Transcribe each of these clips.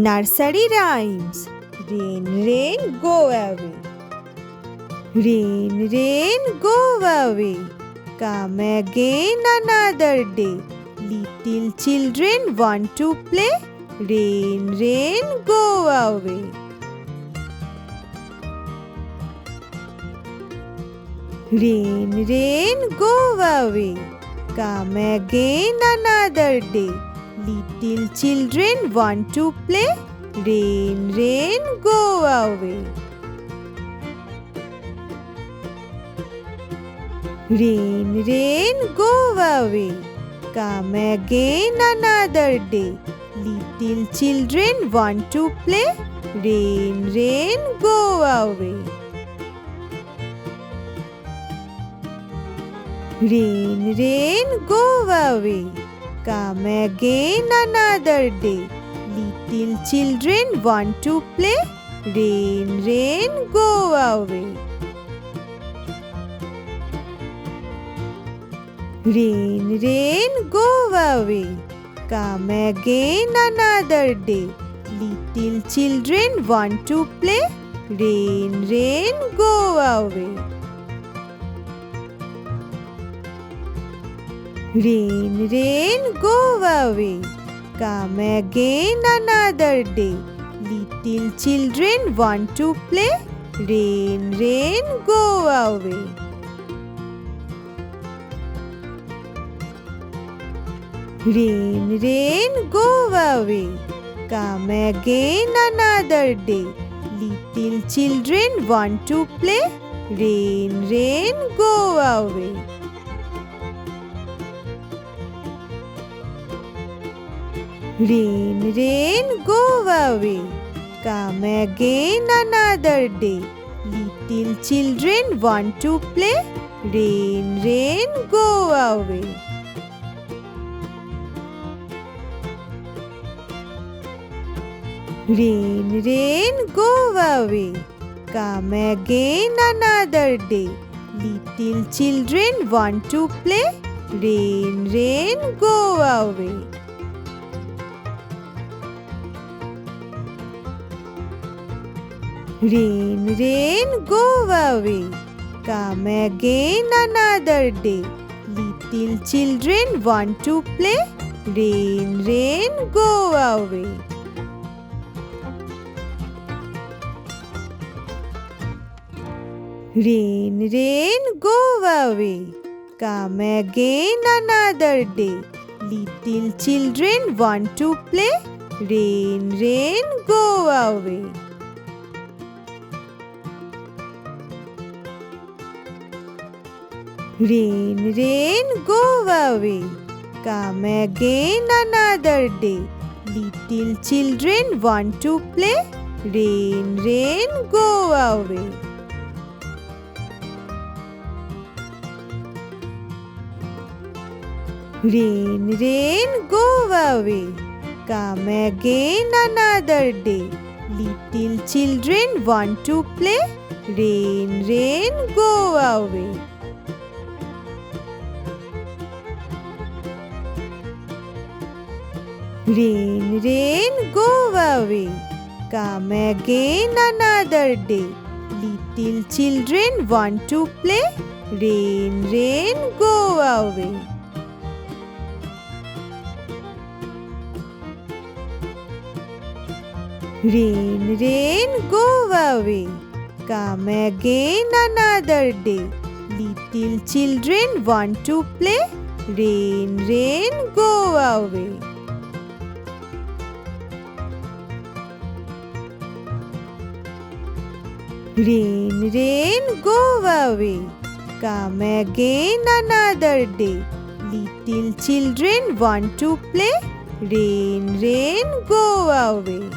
Nursery rhymes. Rain, rain, go away. Rain, rain, go away. Come again another day. Little children want to play. Rain, rain, go away. Rain, rain, go away. Come again another day. Little children want to play. Rain, rain, go away. Rain, rain, go away. Come again another day. Little children want to play. Rain, rain, go away. Rain, rain, go away. Come again another day. Little children want to play. Rain, rain, go away. Rain, rain, go away. Come again another day. Little children want to play. Rain, rain, go away. Rain, rain, go away. Come again another day. Little children want to play. Rain, rain, go away. Rain, rain, go away. Come again another day. Little children want to play. Rain, rain, go away. Rain, rain, go away. Come again another day. Little children want to play. Rain, rain, go away. Rain, rain, go away. Come again another day. Little children want to play. Rain, rain, go away. Rain, rain, go away. Come again another day. Little children want to play. Rain, rain, go away. Rain, rain, go away. Come again another day. Little children want to play. Rain, rain, go away. Rain, rain, go away. Come again another day. Little children want to play. Rain, rain, go away. Rain, rain, go away. Come again another day. Little children want to play. Rain, rain, go away. Rain, rain, go away. Come again another day. Little children want to play. Rain, rain, go away. Rain, rain, go away. Come again another day. Little children want to play. Rain, rain, go away. Rain, rain, go away. Come again another day. Little children want to play. Rain, rain, go away.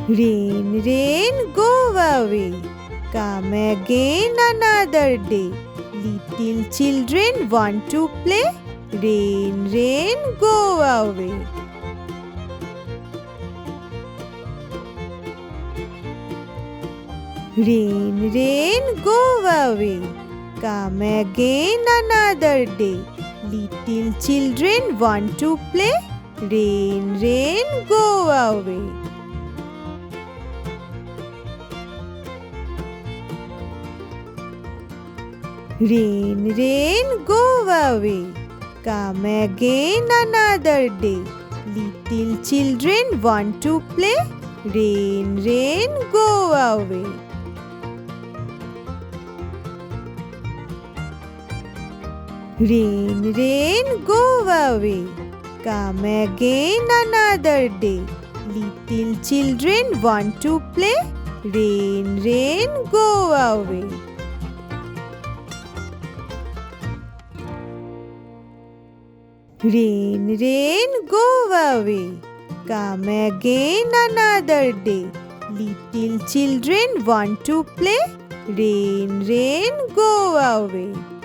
Rain, rain, go away. Come again another day. Little children want to play. Rain, rain, go away. Rain, rain, go away. Come again another day. Little children want to play. Rain, rain, go away. Rain, rain, go away. Come again another day. Little children want to play. Rain, rain, go away. Rain, rain, go away. Come again another day. Little children want to play. Rain, rain, go away. Rain, rain, go away. Come again another day. Little children want to play. Rain, rain, go away.